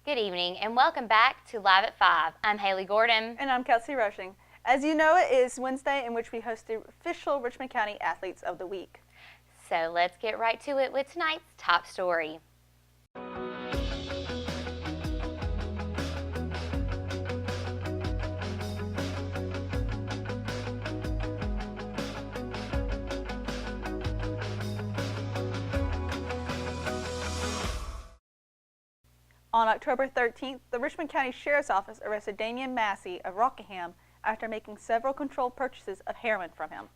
Good evening and welcome back to Live at 5. I'm Haley Gordon. And I'm Kelsey Rushing. As you know, it is Wednesday in which we host the official Richmond County Athletes of the Week. So let's get right to it with tonight's top story. On October 13th, the Richmond County Sheriff's Office arrested Damian Massey of Rockingham after making several controlled purchases of heroin from him.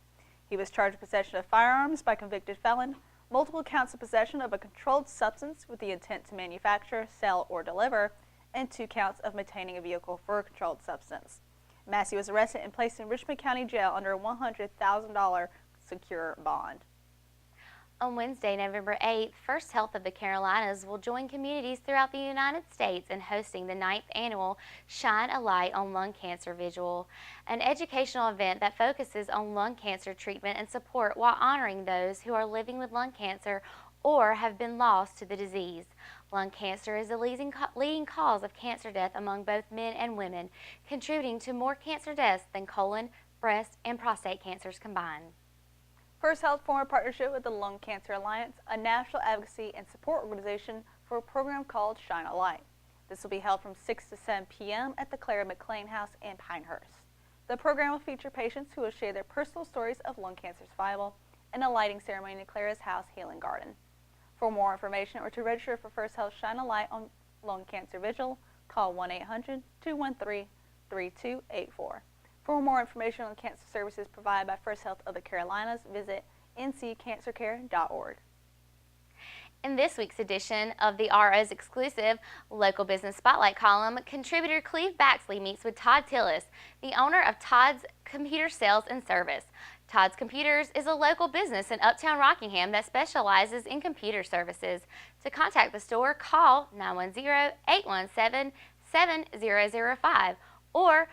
He was charged with possession of firearms by convicted felon, multiple counts of possession of a controlled substance with the intent to manufacture, sell, or deliver, and 2 counts of maintaining a vehicle for a controlled substance. Massey was arrested and placed in Richmond County Jail under a $100,000 secure bond. On Wednesday, November 8th, First Health of the Carolinas will join communities throughout the United States in hosting the 9th annual Shine a Light on Lung Cancer Vigil, an educational event that focuses on lung cancer treatment and support while honoring those who are living with lung cancer or have been lost to the disease. Lung cancer is the leading cause of cancer death among both men and women, contributing to more cancer deaths than colon, breast, and prostate cancers combined. First Health formed a partnership with the Lung Cancer Alliance, a national advocacy and support organization, for a program called Shine a Light. This will be held from 6 to 7 p.m. at the Clara McLean House in Pinehurst. The program will feature patients who will share their personal stories of lung cancer survival and a lighting ceremony in Clara's House Healing Garden. For more information or to register for First Health Shine a Light on Lung Cancer Vigil, call 1-800-213-3284. For more information on cancer services provided by First Health of the Carolinas, visit nccancercare.org. In this week's edition of the RO's exclusive Local Business Spotlight column, contributor Cleve Baxley meets with Todd Tillis, the owner of Todd's Computer Sales and Service. Todd's Computers is a local business in Uptown Rockingham that specializes in computer services. To contact the store, call 910-817-7005 or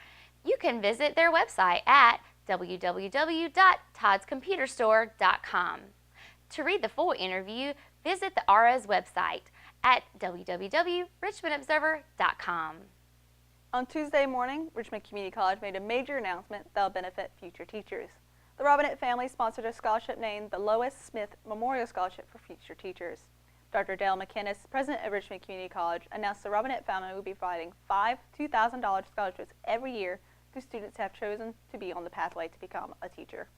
you can visit their website at www.toddscomputerstore.com. To read the full interview, visit the RO's website at www.richmondobserver.com. On Tuesday morning, Richmond Community College made a major announcement that will benefit future teachers. The Robinette family sponsored a scholarship named the Lois Smith Memorial Scholarship for Future Teachers. Dr. Dale McInnes, president of Richmond Community College, announced the Robinette family will be providing 5 $2,000 scholarships every year to students who have chosen to be on the pathway to become a teacher.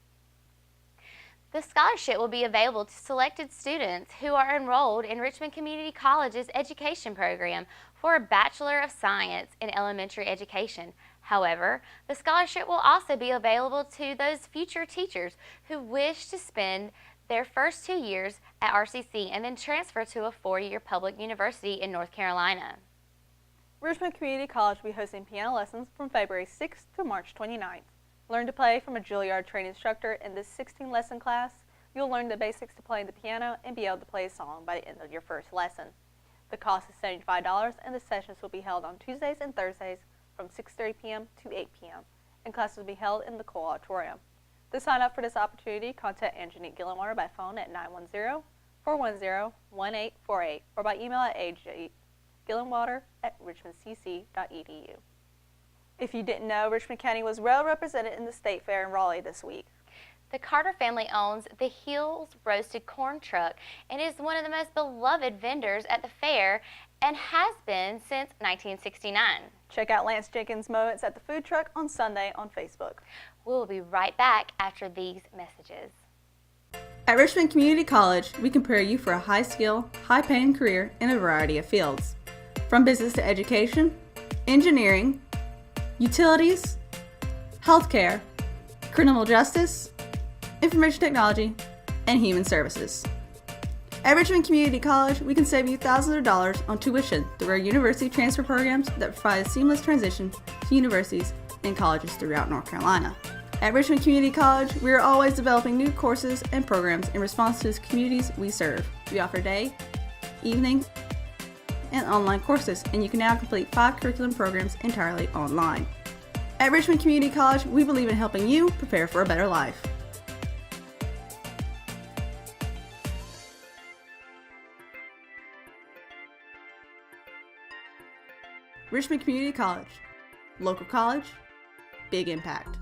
The scholarship will be available to selected students who are enrolled in Richmond Community College's education program for a Bachelor of Science in Elementary Education. However, the scholarship will also be available to those future teachers who wish to spend their first 2 years at RCC and then transfer to a 4-year public university in North Carolina. Richmond Community College will be hosting piano lessons from February 6th to March 29th. Learn to play from a Juilliard trained instructor in this 16-lesson class. You'll learn the basics to playing the piano and be able to play a song by the end of your first lesson. The cost is $75 and the sessions will be held on Tuesdays and Thursdays from 6:30 p.m. to 8 p.m. and classes will be held in the Cole Auditorium. To sign up for this opportunity, contact Angenique Gillenwater by phone at 910-410-1848 or by email at gillenwater@richmondcc.edu. If you didn't know, Richmond County was well represented in the State Fair in Raleigh this week. The Carter family owns the Hills Roasted Corn Truck and is one of the most beloved vendors at the fair and has been since 1969. Check out Lance Jenkins' moments at the food truck on Sunday on Facebook. We'll be right back after these messages. At Richmond Community College, we can prepare you for a high-skill, high-paying career in a variety of fields. From business to education, engineering, utilities, healthcare, criminal justice, information technology, and human services. At Richmond Community College, we can save you thousands of dollars on tuition through our university transfer programs that provide a seamless transition to universities and colleges throughout North Carolina. At Richmond Community College, we are always developing new courses and programs in response to the communities we serve. We offer day, evening, and online courses, and you can now complete 5 curriculum programs entirely online. At Richmond Community College, we believe in helping you prepare for a better life. Richmond Community College. Local college, big impact.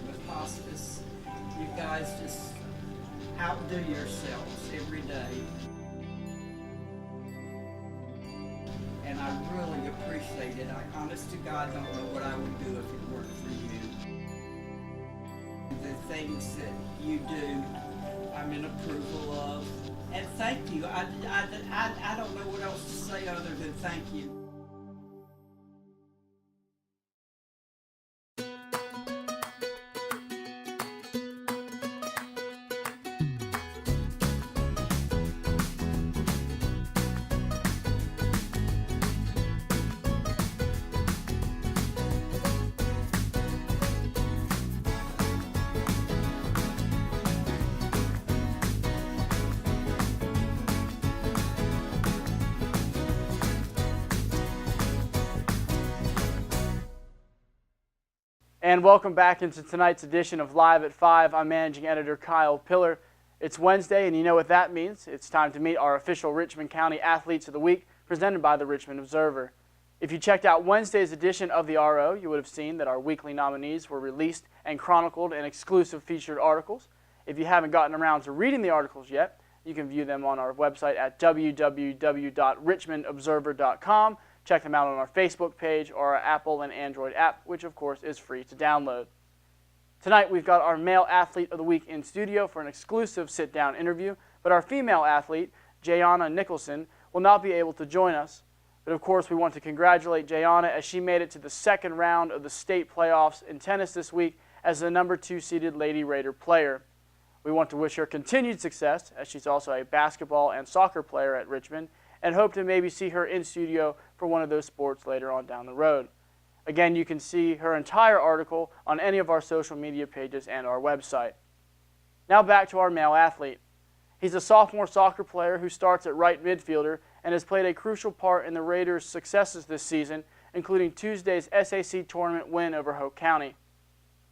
With hospice, you guys just outdo yourselves every day. And I really appreciate it. I honest to God don't know what I would do if it weren't for you. The things that you do, I'm in approval of. And thank you. I don't know what else to say other than thank you. And welcome back into tonight's edition of Live at 5. I'm Managing Editor Kyle Pillar. It's Wednesday, and you know what that means. It's time to meet our official Richmond County Athletes of the Week, presented by the Richmond Observer. If you checked out Wednesday's edition of the RO, you would have seen that our weekly nominees were released and chronicled in exclusive featured articles. If you haven't gotten around to reading the articles yet, you can view them on our website at www.richmondobserver.com. Check them out on our Facebook page or our Apple and Android app, which of course is free to download. Tonight we've got our male athlete of the week in studio for an exclusive sit-down interview, but our female athlete, Jayana Nicholson, will not be able to join us. But of course we want to congratulate Jayana as she made it to the second round of the state playoffs in tennis this week as the number 2 seeded Lady Raider player. We want to wish her continued success as she's also a basketball and soccer player at Richmond, and hope to maybe see her in studio for one of those sports later on down the road. Again, you can see her entire article on any of our social media pages and our website. Now back to our male athlete. He's a sophomore soccer player who starts at right midfielder and has played a crucial part in the Raiders' successes this season, including Tuesday's SAC tournament win over Hoke County.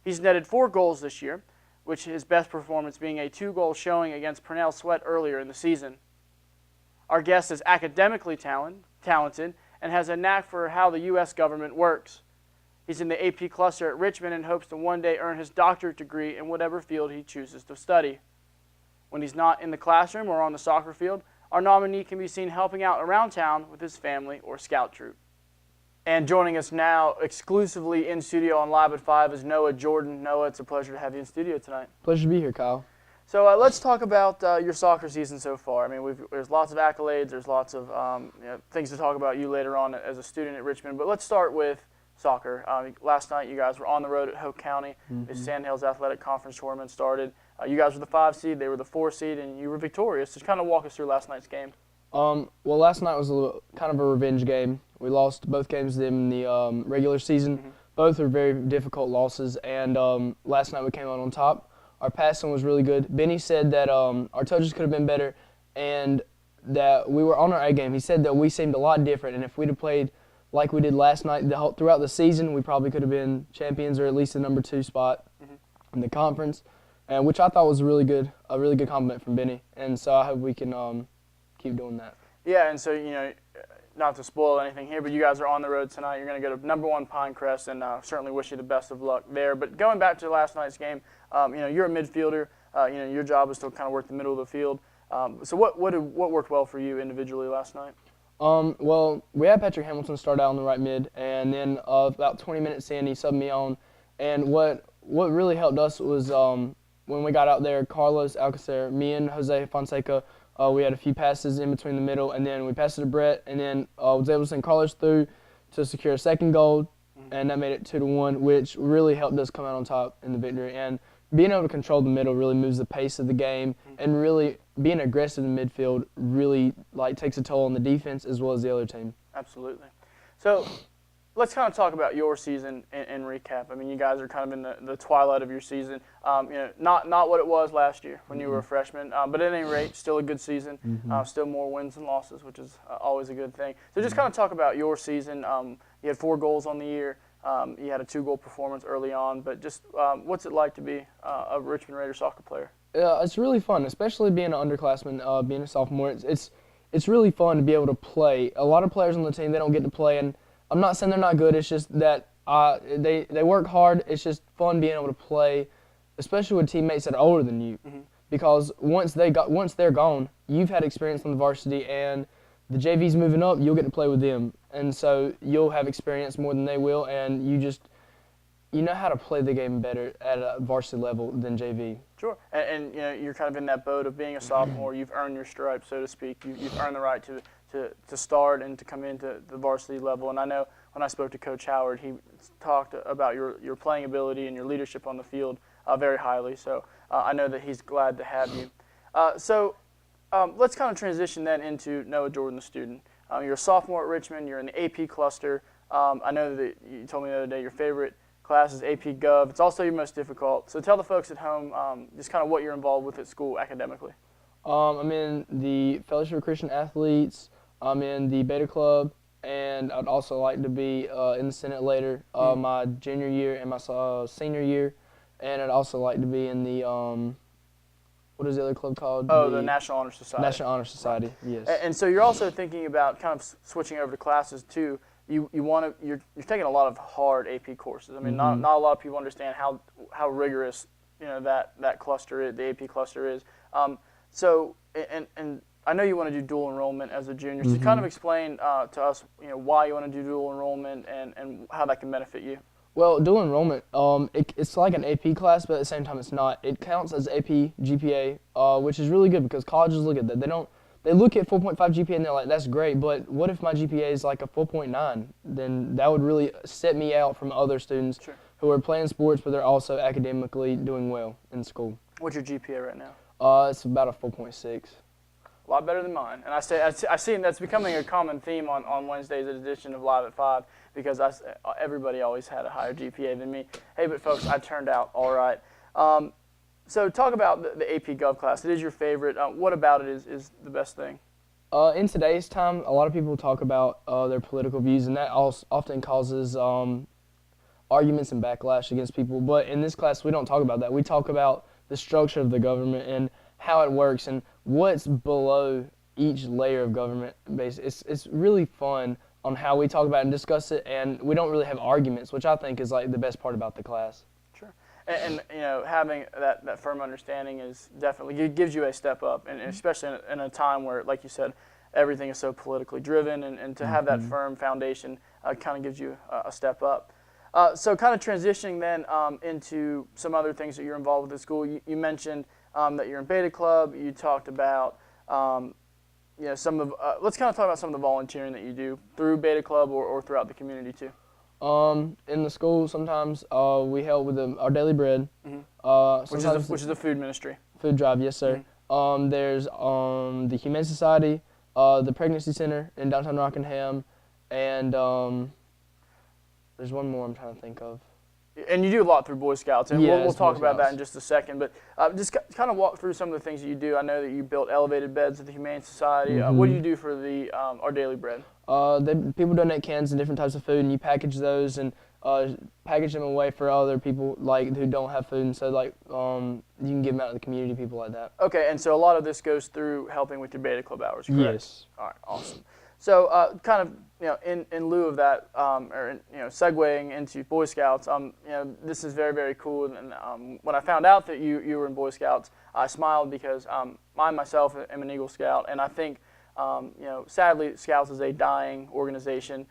He's netted 4 goals this year, which his best performance being a 2-goal showing against Purnell Sweat earlier in the season. Our guest is academically talented and has a knack for how the U.S. government works. He's in the AP cluster at Richmond and hopes to one day earn his doctorate degree in whatever field he chooses to study. When he's not in the classroom or on the soccer field, our nominee can be seen helping out around town with his family or scout troop. And joining us now exclusively in studio on Live at 5 is Noah Jordan. Noah, it's a pleasure to have you in studio tonight. Pleasure to be here, Kyle. So let's talk about your soccer season so far. I mean, there's lots of accolades, there's lots of things to talk about you later on as a student at Richmond, but let's start with soccer. Last night you guys were on the road at Hoke County. The Sandhills Athletic Conference Tournament started. You guys were the 5 seed, they were the 4 seed, and you were victorious. Just kind of walk us through last night's game. Well, last night was kind of a revenge game. We lost both games in the regular season. Both were very difficult losses, and last night we came out on top. Our passing was really good. Benny said that our touches could have been better and that we were on our A game. He said that we seemed a lot different, and if we'd have played like we did last night throughout the season, we probably could have been champions or at least the number 2 spot in the conference, and which I thought was a really good compliment from Benny. And so I hope we can keep doing that. Yeah, and so, you know, not to spoil anything here, but you guys are on the road tonight. You're going to go to number 1 Pinecrest, and certainly wish you the best of luck there. But going back to last night's game, you know, you're a midfielder. You know, your job is to kind of work the middle of the field. So what worked well for you individually last night? Well, we had Patrick Hamilton start out on the right mid, and then about 20 minutes in, he subbed me on. And what really helped us was when we got out there, Carlos Alcacer, me and Jose Fonseca, we had a few passes in between the middle, and then we passed it to Brett, and then was able to send Carlos through to secure a second goal, and that made it 2-1, which really helped us come out on top in the victory. And being able to control the middle really moves the pace of the game, and really being aggressive in midfield really takes a toll on the defense as well as the other team. Absolutely. So let's kind of talk about your season in recap. I mean, you guys are kind of in the twilight of your season. You know, not what it was last year when you were a freshman, but at any rate, still a good season. Still more wins than losses, which is always a good thing. So just kind of talk about your season. You had 4 goals on the year. You had a 2-goal performance early on, but just what's it like to be a Richmond Raider soccer player? It's really fun, especially being an underclassman, being a sophomore. It's really fun to be able to play. A lot of players on the team, they don't get to play, and I'm not saying they're not good. It's just that they work hard. It's just fun being able to play, especially with teammates that are older than you, because once they're gone, you've had experience on the varsity, and the JV's moving up. You'll get to play with them, and so you'll have experience more than they will, and you know how to play the game better at a varsity level than JV. Sure, and you know, you're kind of in that boat of being a sophomore. You've earned your stripes, so to speak. You've earned the right to start and to come into the varsity level. And I know when I spoke to Coach Howard, he talked about your playing ability and your leadership on the field very highly. So I know that he's glad to have you. Let's kind of transition then into Noah Jordan, the student. You're a sophomore at Richmond. You're in the AP cluster. I know that you told me the other day your favorite class is AP Gov. It's also your most difficult. So tell the folks at home just kind of what you're involved with at school academically. I'm in the Fellowship of Christian Athletes. I'm in the Beta Club, and I'd also like to be in the Senate later, my junior year and my senior year. And I'd also like to be in the, what is the other club called? Oh, the National Honor Society. National Honor Society, yes. And so you're also thinking about kind of switching over to classes too. You're taking a lot of hard AP courses. I mean, not a lot of people understand how rigorous, you know, that cluster is, the AP cluster is. So I know you want to do dual enrollment as a junior. So kind of explain to us, you know, why you want to do dual enrollment and how that can benefit you. Well, dual enrollment, it's like an AP class, but at the same time it's not. It counts as AP GPA, which is really good because colleges look at that. They look at 4.5 GPA and they're like, that's great, but what if my GPA is like a 4.9? Then that would really set me out from other students who are playing sports, but they're also academically doing well in school. What's your GPA right now? It's about a 4.6. A lot better than mine. And I see that's becoming a common theme on Wednesday's edition of Live at 5 because everybody always had a higher GPA than me. Hey, but folks, I turned out all right. So talk about the AP Gov class. It is your favorite. What about it is the best thing? In today's time, a lot of people talk about their political views, and that often causes arguments and backlash against people. But in this class, we don't talk about that. We talk about the structure of the government and how it works and what's below each layer of government. It's really fun on how we talk about it and discuss it, and we don't really have arguments, which I think is like the best part about the class. Sure. And you know, having that firm understanding is definitely, it gives you a step up, and especially in a time where, like you said, everything is so politically driven, and to have that firm foundation kind of gives you a step up. So kind of transitioning then into some other things that you're involved with at school. You mentioned that you're in Beta Club. You talked about you know, let's kind of talk about some of the volunteering that you do through Beta Club or throughout the community too. In the school, sometimes we help with our daily bread. Which is the food ministry. Food drive, yes, sir. There's the Humane Society, the Pregnancy Center in downtown Rockingham, and there's one more I'm trying to think of. And you do a lot through Boy Scouts, and Yeah, we'll talk Boy about that Scouts. in just a second. But just kind of walk through some of the things that you do. I know that you built elevated beds at the Humane Society. What do you do for the Our Daily Bread? People donate cans and different types of food, and you package those and package them away for other people like who don't have food, and so like you can give them out to the community, people like that. Okay, and so a lot of this goes through helping with your Beta Club hours, correct? Yes. All right, awesome. So kind of, you know, in lieu of that, segueing into Boy Scouts, you know, this is very, very cool. And when I found out that you were in Boy Scouts, I smiled because I myself am an Eagle Scout, and I think, you know, sadly, Scouts is a dying organization.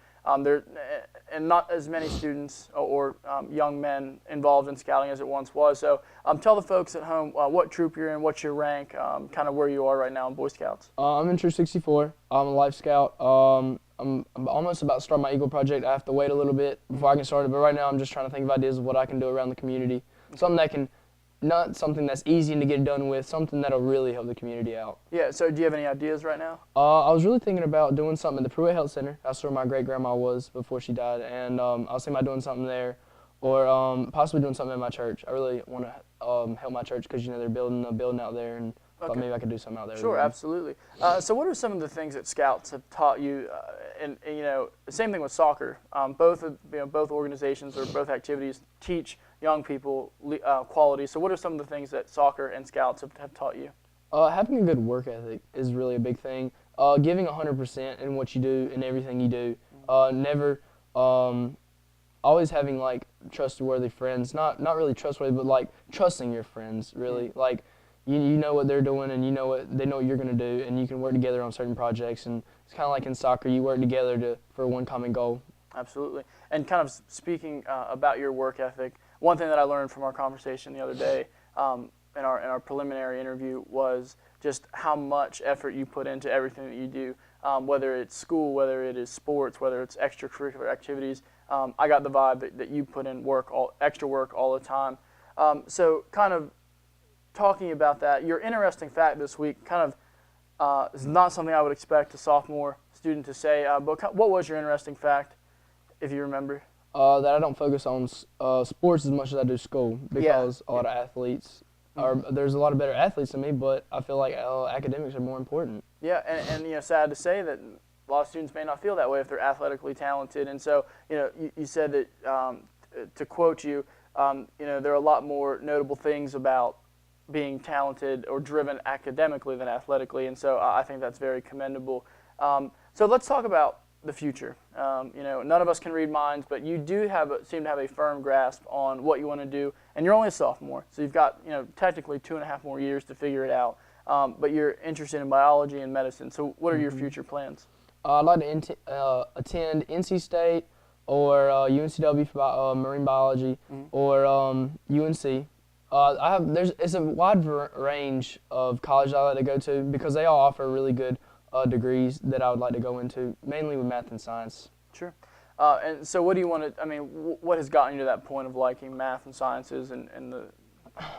And not as many students or young men involved in scouting as it once was. So tell the folks at home what troop you're in, what's your rank, kind of where you are right now in Boy Scouts. I'm in Troop 64. I'm a Life Scout. I'm almost about to start my Eagle Project. I have to wait a little bit before I can start it, but right now I'm just trying to think of ideas of what I can do around the community. Something that can, not something that's easy to get done with, something that'll really help the community out. Yeah, so do you have any ideas right now? I was really thinking about doing something at the Pruitt Health Center. That's where my great-grandma was before she died, and I was thinking about doing something there, or possibly doing something in my church. I really want to help my church because, you know, they're building a building out there, and I thought maybe I could do something out there. Sure, absolutely. So what are some of the things that Scouts have taught you? And you know, the same thing with soccer. Both organizations or both activities teach young people qualities. So what are some of the things that soccer and scouts have taught you? Having a good work ethic is really a big thing. Giving 100% in what you do and everything you do. Never, always having like trustworthy friends. Not really trustworthy, but like trusting your friends. Really, like you know what they're doing and they know what you're gonna do, and you can work together on certain projects. And it's kind of like in soccer, you work together for one common goal. Absolutely. And kind of speaking about your work ethic, one thing that I learned from our conversation the other day in our preliminary interview was just how much effort you put into everything that you do, whether it's school, whether it is sports, whether it's extracurricular activities. I got the vibe that you put in extra work all the time. So kind of talking about that, your interesting fact this week kind of is not something I would expect a sophomore student to say, but what was your interesting fact, if you remember? That I don't focus on sports as much as I do school, because a lot of athletes there's a lot of better athletes than me, but I feel like academics are more important. Yeah, and sad to say that a lot of students may not feel that way if they're athletically talented. And so, you said that, to quote you, there are a lot more notable things about being talented or driven academically than athletically, and so I think that's very commendable. So let's talk about the future. None of us can read minds, but you do seem to have a firm grasp on what you want to do, and you're only a sophomore, so you've got technically 2.5 more years to figure it out. But you're interested in biology and medicine. So what are your future plans? I'd like to attend NC State or UNCW for marine biology, or UNC. It's a wide range of colleges I like to go to because they all offer really good degrees that I would like to go into, mainly with math and science. Sure. And so what do you want to, what has gotten you to that point of liking math and sciences and the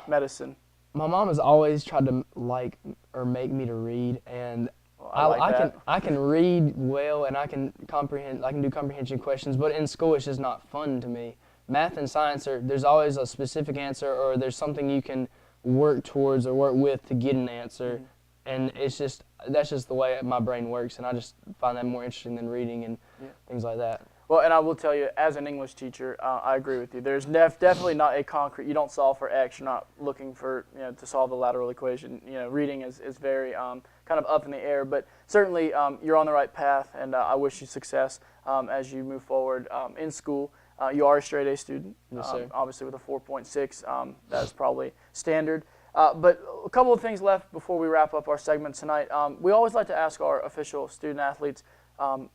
medicine? My mom has always tried to like or make me to read, and I can read well and I can comprehend. I can do comprehension questions, but in school it's just not fun to me. Math and science there's always a specific answer, or there's something you can work towards or work with to get an answer, and that's just the way my brain works, and I just find that more interesting than reading and things like that. Well, and I will tell you, as an English teacher, I agree with you. There's definitely not a concrete. You don't solve for X. You're not looking for to solve the lateral equation. Reading is very kind of up in the air. But certainly, you're on the right path, and I wish you success as you move forward in school. You are a straight A student, yes, sir. Obviously with a 4.6. That's probably standard. But a couple of things left before we wrap up our segment tonight. We always like to ask our official student athletes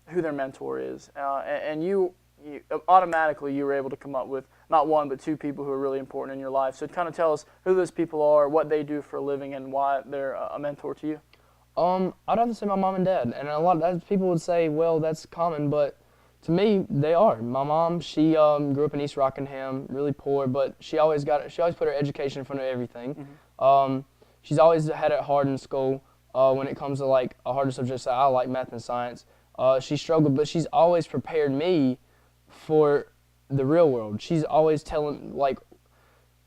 who their mentor is, and you automatically you were able to come up with not one but two people who are really important in your life. So kind of tell us who those people are, what they do for a living, and why they're a mentor to you. I'd have to say my mom and dad, and a lot of people would say, well, that's common, but to me, they are. My mom, she grew up in East Rockingham, really poor, but she always put her education in front of everything. She's always had it hard in school when it comes to like a harder subject. So I like math and science. She struggled, but she's always prepared me for the real world. She's always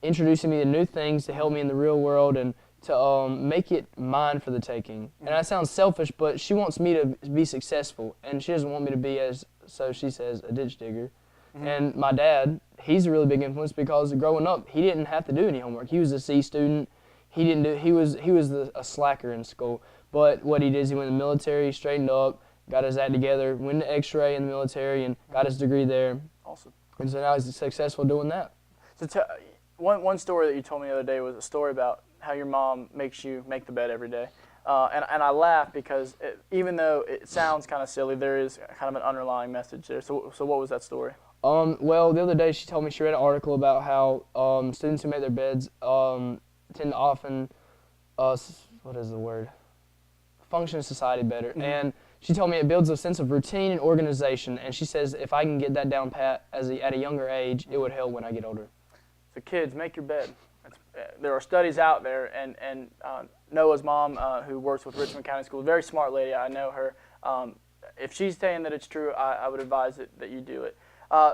introducing me to new things to help me in the real world and to make it mine for the taking. And that sounds selfish, but she wants me to be successful, and she doesn't want me to be, so she says, a ditch digger. And my dad, he's a really big influence because growing up, he didn't have to do any homework. He was a C student. He was a slacker in school. But what he did is he went in the military, straightened up, got his act together, went to X-ray in the military, and got his degree there. Awesome. And so now he's successful doing that. So one story that you told me the other day was a story about how your mom makes you make the bed every day. And I laugh because even though it sounds kind of silly, there is kind of an underlying message there. So what was that story? Well, the other day she told me she read an article about how students who make their beds tend to often, function in society better. And she told me it builds a sense of routine and organization. And she says if I can get that down pat at a younger age, it would help when I get older. So kids, make your bed. There are studies out there, and Noah's mom, who works with Richmond County Schools, very smart lady, I know her. If she's saying that it's true, I would advise that you do it.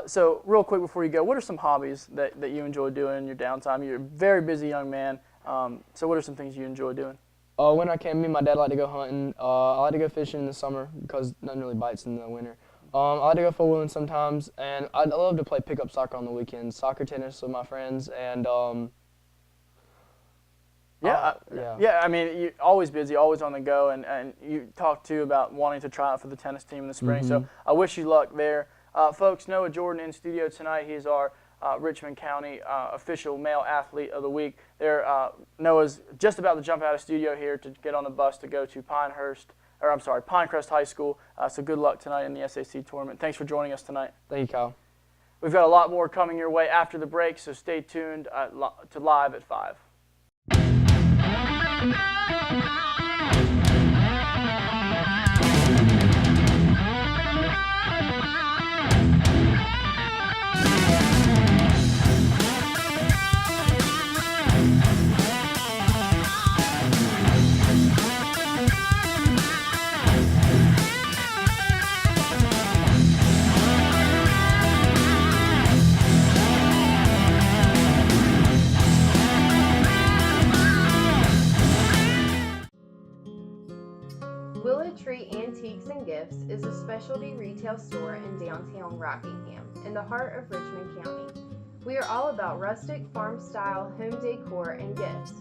So real quick before you go, what are some hobbies that you enjoy doing in your downtime? You're a very busy young man, so what are some things you enjoy doing? When I can, me and my dad like to go hunting. I like to go fishing in the summer because nothing really bites in the winter. I like to go four-wheeling sometimes, and I love to play pickup soccer on the weekends, soccer, tennis with my friends, and Yeah, I mean, you're always busy, always on the go, and you talked too about wanting to try out for the tennis team in the spring. So I wish you luck there. Folks, Noah Jordan in studio tonight. He's our Richmond County official male athlete of the week. Noah's just about to jump out of studio here to get on the bus to go to Pinecrest High School. So good luck tonight in the SAC tournament. Thanks for joining us tonight. thank you, Kyle. We've got a lot more coming your way after the break, so stay tuned to Live at 5. Willow Tree Antiques and Gifts is a specialty retail store in downtown Rockingham, in the heart of Richmond County. We are all about rustic, farm-style home decor and gifts.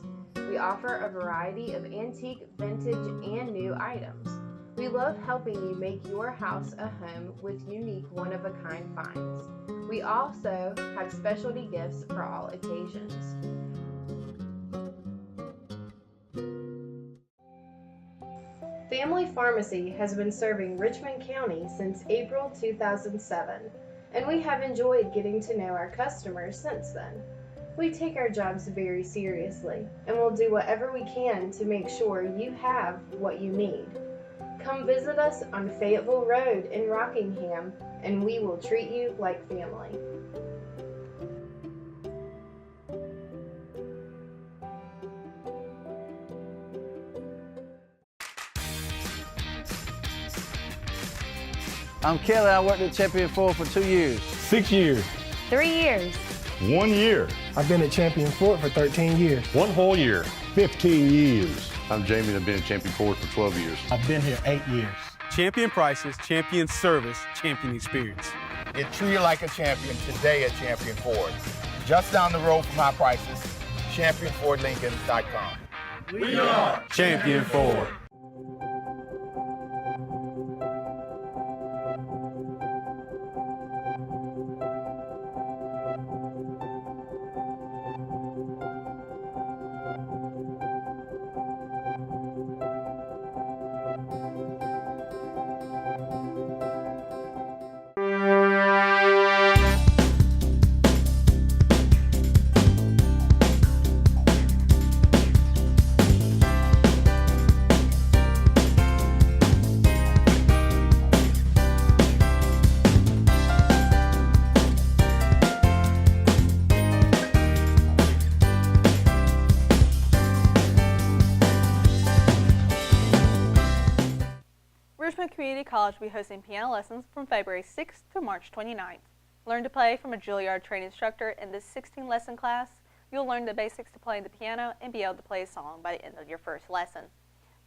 We offer a variety of antique, vintage, and new items. We love helping you make your house a home with unique, one-of-a-kind finds. We also have specialty gifts for all occasions. Family Pharmacy has been serving Richmond County since April 2007, and we have enjoyed getting to know our customers since then. We take our jobs very seriously, and will do whatever we can to make sure you have what you need. Come visit us on Fayetteville Road in Rockingham, and we will treat you like family. I'm Kelly. I worked at Champion Ford for 2 years. 6 years. 3 years. 1 year. I've been at Champion Ford for 13 years. 1 whole year. 15 years. I'm Jamie and I've been at Champion Ford for 12 years. I've been here 8 years. Champion prices, champion service, champion experience. Get treated like a champion today at Champion Ford. Just down the road from our prices, championfordlincoln.com. We are Champion Ford. Richmond Community College will be hosting piano lessons from February 6th to March 29th. Learn to play from a Juilliard trained instructor in this 16-lesson class. You'll learn the basics to playing the piano and be able to play a song by the end of your first lesson.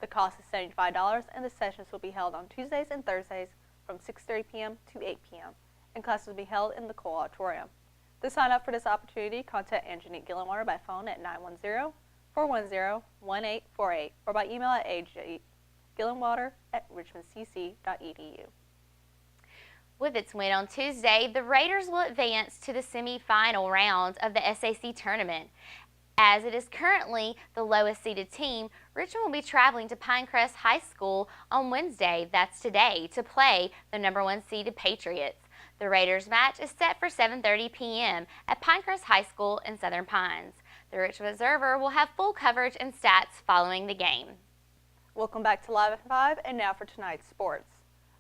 The cost is $75 and the sessions will be held on Tuesdays and Thursdays from 6:30 p.m. to 8 p.m. and classes will be held in the Cole Auditorium. To sign up for this opportunity, contact Angenique Gillenwater by phone at 910-410-1848 or by email at gillenwater@richmondcc.edu. With its win on Tuesday, the Raiders will advance to the semifinal round of the SAC tournament. As it is currently the lowest seeded team, Richmond will be traveling to Pinecrest High School on Wednesday, that's today, to play the #1 seeded Patriots. The Raiders match is set for 7:30 p.m. at Pinecrest High School in Southern Pines. The Richmond Observer will have full coverage and stats following the game. Welcome back to Live at 5, and now for tonight's sports.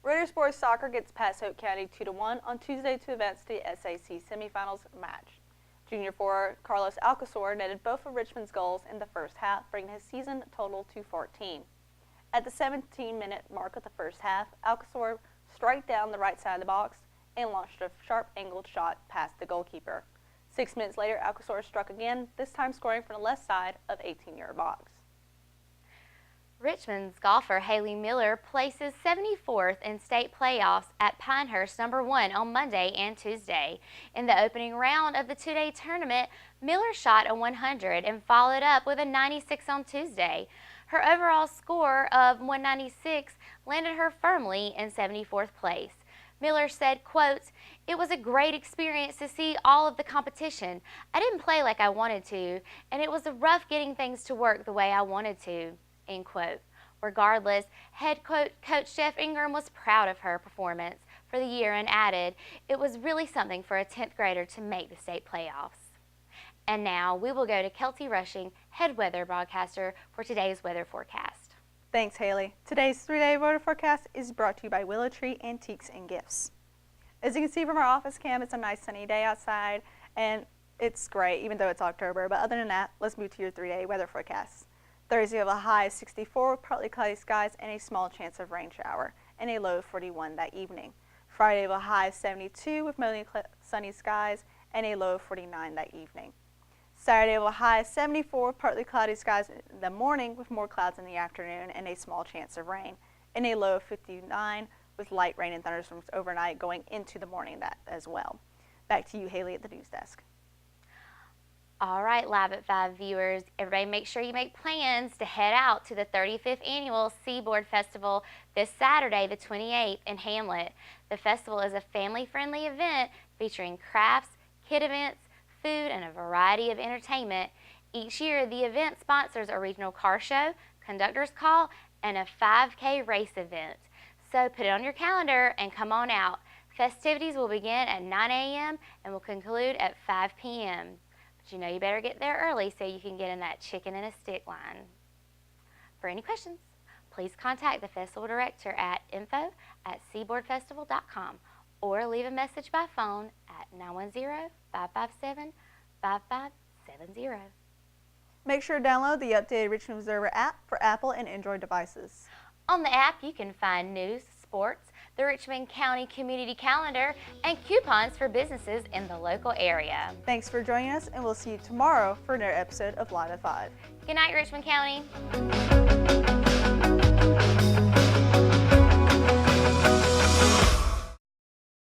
Raiders boys soccer gets past Hope County 2-1 on Tuesday to advance to the SAC semifinals match. Junior forward Carlos Alcazar netted both of Richmond's goals in the first half, bringing his season total to 14. At the 17-minute mark of the first half, Alcazar struck down the right side of the box and launched a sharp angled shot past the goalkeeper. 6 minutes later, Alcazar struck again, this time scoring from the left side of 18-yard box. Richmond's golfer Haley Miller places 74th in state playoffs at Pinehurst #1 on Monday and Tuesday. In the opening round of the two-day tournament, Miller shot a 100 and followed up with a 96 on Tuesday. Her overall score of 196 landed her firmly in 74th place. Miller said, quote, "It was a great experience to see all of the competition. I didn't play like I wanted to, and it was rough getting things to work the way I wanted to," end quote. Regardless, head coach Jeff Ingram was proud of her performance for the year and added, "It was really something for a 10th grader to make the state playoffs." And now we will go to Kelty Rushing, head weather broadcaster, for today's weather forecast. Thanks, Haley. Today's 3-day weather forecast is brought to you by Willow Tree Antiques and Gifts. As you can see from our office cam, it's a nice sunny day outside, and it's great, even though it's October. But other than that, let's move to your 3-day weather forecast. Thursday, we have a high of 64 with partly cloudy skies and a small chance of rain shower, and a low of 41 that evening. Friday, we have a high of 72 with mostly sunny skies and a low of 49 that evening. Saturday, we have a high of 74 with partly cloudy skies in the morning with more clouds in the afternoon and a small chance of rain, and a low of 59 with light rain and thunderstorms overnight going into the morning as well. Back to you, Haley, at the news desk. All right, Live at 5 viewers, everybody make sure you make plans to head out to the 35th Annual Seaboard Festival this Saturday, the 28th, in Hamlet. The festival is a family-friendly event featuring crafts, kid events, food, and a variety of entertainment. Each year, the event sponsors a regional car show, conductor's call, and a 5K race event. So put it on your calendar and come on out. Festivities will begin at 9 a.m. and will conclude at 5 p.m. But you know you better get there early so you can get in that chicken and a stick line. For any questions, please contact the festival director at info@seaboardfestival.com or leave a message by phone at 910-557-5570. Make sure to download the updated Richmond Observer app for Apple and Android devices. On the app, you can find news, sports, the Richmond County Community Calendar, and coupons for businesses in the local area. Thanks for joining us, and we'll see you tomorrow for another episode of Live at 5. Good night, Richmond County.